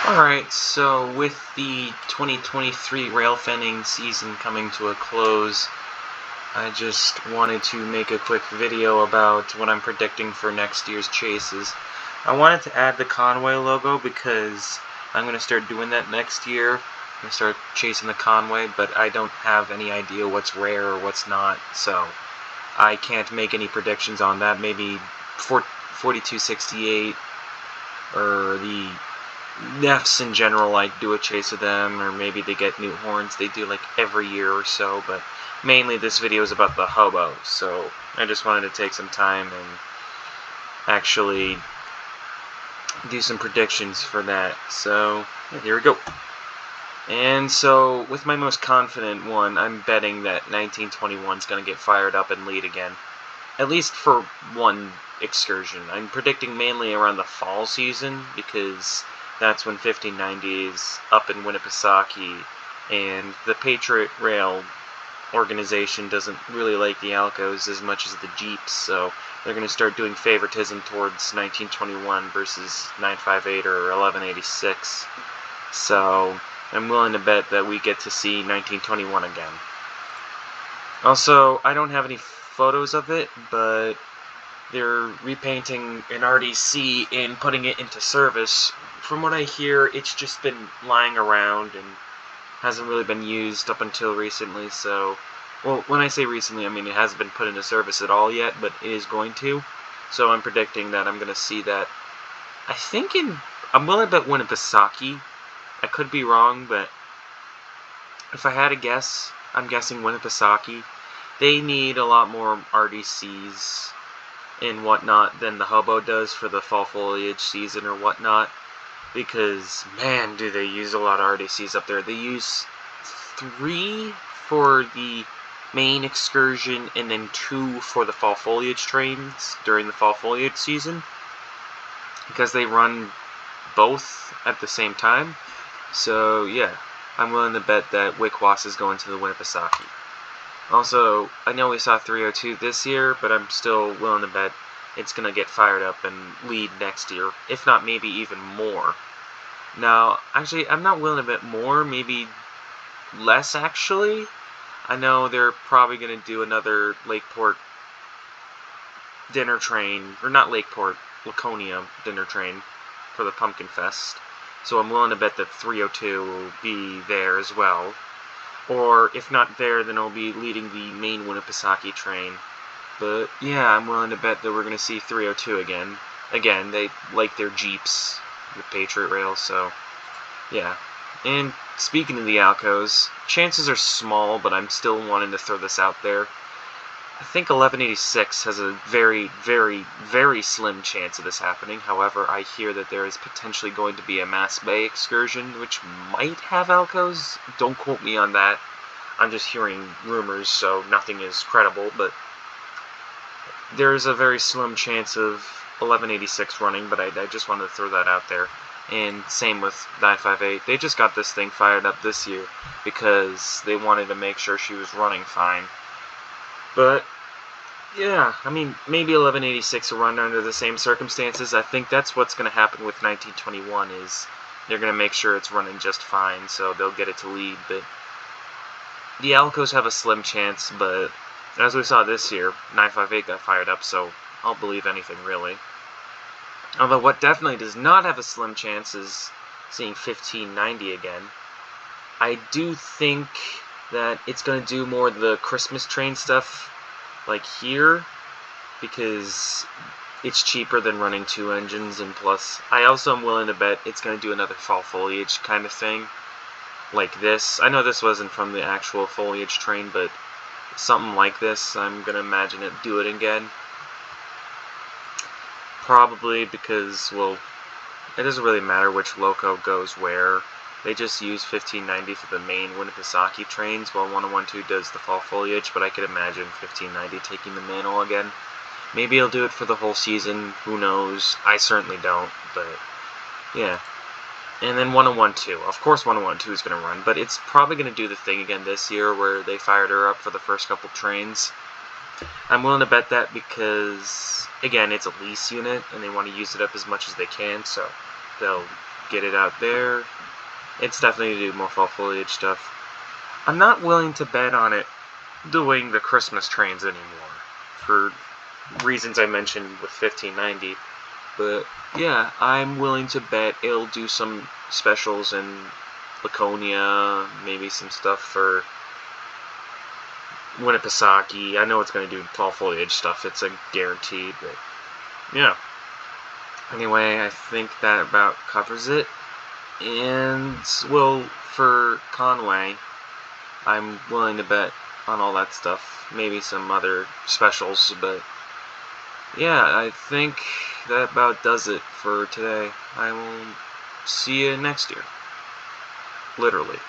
Alright, so with the 2023 rail fanning season coming to a close, I just wanted to make a quick video about what I'm predicting for next year's chases. I wanted to add the Conway logo because I'm going to start doing that next year. I'm going to start chasing the Conway, but I don't have any idea what's rare or what's not, so I can't make any predictions on that. Maybe 4268 or the Nefs in general, like, do a chase of them, or maybe they get new horns. They do like every year or so, but mainly this video is about the hobo, so I just wanted to take some time and actually do some predictions for that. So here we go. And so with my most confident one, I'm betting that 1921 is going to get fired up and lead again, at least for one excursion. I'm predicting mainly around the fall season because that's when 1590 is up in Winnipesaukee, and the Patriot Rail organization doesn't really like the Alcos as much as the Jeeps, so they're going to start doing favoritism towards 1921 versus 958 or 1186. So I'm willing to bet that we get to see 1921 again. Also, I don't have any photos of it, but they're repainting an RDC and putting it into service. From what I hear, it's just been lying around and hasn't really been used up until recently, so... Well, when I say recently, I mean it hasn't been put into service at all yet, but it is going to. So I'm predicting that I'm going to see that, I think I'm willing to bet Winnipesaukee. I could be wrong, but if I had to guess, I'm guessing Winnipesaukee. They need a lot more RDCs and whatnot than the hobo does for the fall foliage season or whatnot, because man, do they use a lot of RDCs up there. They use 3 for the main excursion and then 2 for the fall foliage trains during the fall foliage season, because they run both at the same time. So yeah, I'm willing to bet that Wickwass is going to the Winnipesaukee. Also, I know we saw 302 this year, but I'm still willing to bet it's going to get fired up and lead next year, if not maybe even more. Now, actually, I'm not willing to bet more, maybe less, actually. I know they're probably going to do another Lakeport dinner train, or not Lakeport, Laconia dinner train for the Pumpkin Fest. So I'm willing to bet that 302 will be there as well. Or, if not there, then it'll be leading the main Winnipesaukee train. But, yeah, I'm willing to bet that we're going to see 302 again. Again, they like their Jeeps, the Patriot Rail, so, yeah. And speaking of the Alcos, chances are small, but I'm still wanting to throw this out there. I think 1186 has a very, very, very slim chance of this happening. However, I hear that there is potentially going to be a Mass Bay excursion, which might have Alcos. Don't quote me on that. I'm just hearing rumors, so nothing is credible, but there's a very slim chance of 1186 running, but I just wanted to throw that out there. And same with 958. They just got this thing fired up this year because they wanted to make sure she was running fine. But, yeah, I mean, maybe 1186 will run under the same circumstances. I think that's what's going to happen with 1921 is they're going to make sure it's running just fine, so they'll get it to lead. But the Alcos have a slim chance, but as we saw this year, 958 got fired up, so I'll believe anything, really. Although what definitely does not have a slim chance is seeing 1590 again. I do think that it's going to do more of the Christmas train stuff, like here, because it's cheaper than running 2 engines, and plus, I also am willing to bet it's going to do another fall foliage kind of thing, like this. I know this wasn't from the actual foliage train, but something like this, I'm going to imagine it do it again. Probably because, well, it doesn't really matter which loco goes where. They just use 1590 for the main Winnipesaukee trains, while 1012 does the fall foliage, but I could imagine 1590 taking the mantle again. Maybe he'll do it for the whole season, who knows. I certainly don't, but yeah. And then 1012. Of course 1012 is going to run, but it's probably going to do the thing again this year where they fired her up for the first couple trains. I'm willing to bet that because, again, it's a lease unit, and they want to use it up as much as they can, so they'll get it out there. It's definitely to do more fall foliage stuff. I'm not willing to bet on it doing the Christmas trains anymore, for reasons I mentioned with 1590. But yeah, I'm willing to bet it'll do some specials in Laconia, maybe some stuff for Winnipesaukee. I know it's going to do fall foliage stuff, it's a guarantee, but yeah. Anyway, I think that about covers it. And, well, for Conway, I'm willing to bet on all that stuff. Maybe some other specials, but yeah, I think that about does it for today. I will see you next year. Literally.